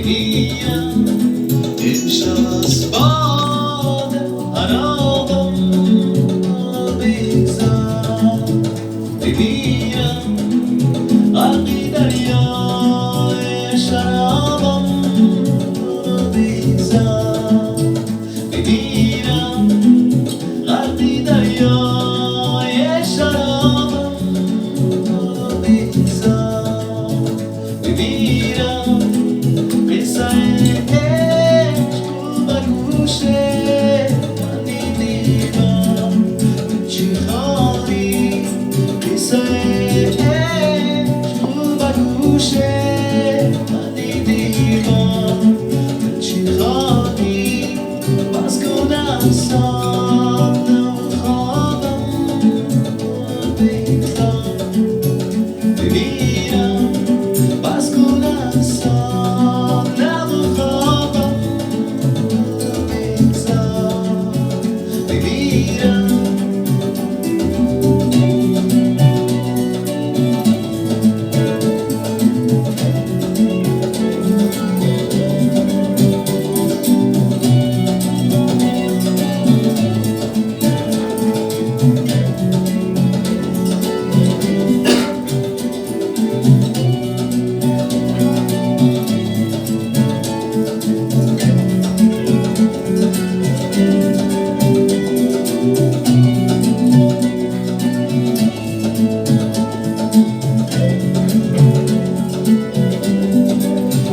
میگم امشب از باد عراقم بگذر بمیرم غرقی دریای شرابم بگذر بمیرم غرقی دریای شرابم بگذر بمیرم قصه عشق و گوش من دیدم چی خواهی قصه عشق و گوش من دیدم چی خواهی بس کن اعصابم خوابم بگذار بمیرم بس کن اعصابم خوابم بگذار بمیرم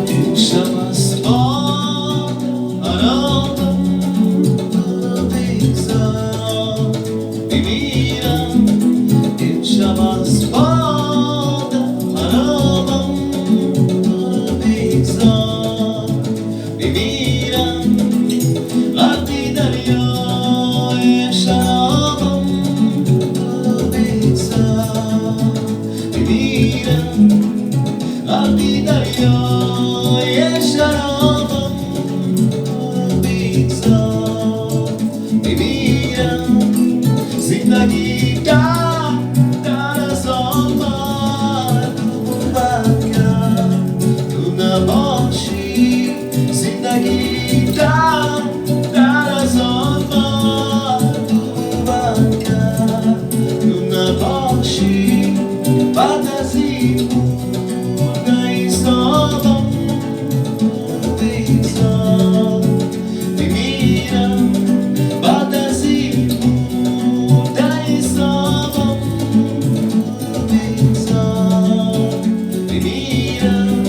امشب از باد عراقم بگذر بمیرم امشب از باد عراقم بگذر بمیرم غرقی دریای شرابم بگذر بمیرم غرقی دریای شرابم بگذار بمیرم زندگی کرد در از آمد تو نباشی زندگی کرد در از آمد تو نباشی بعد از این نیستم بگذار بمیرم بعد از این نیستم بگذار بمیرم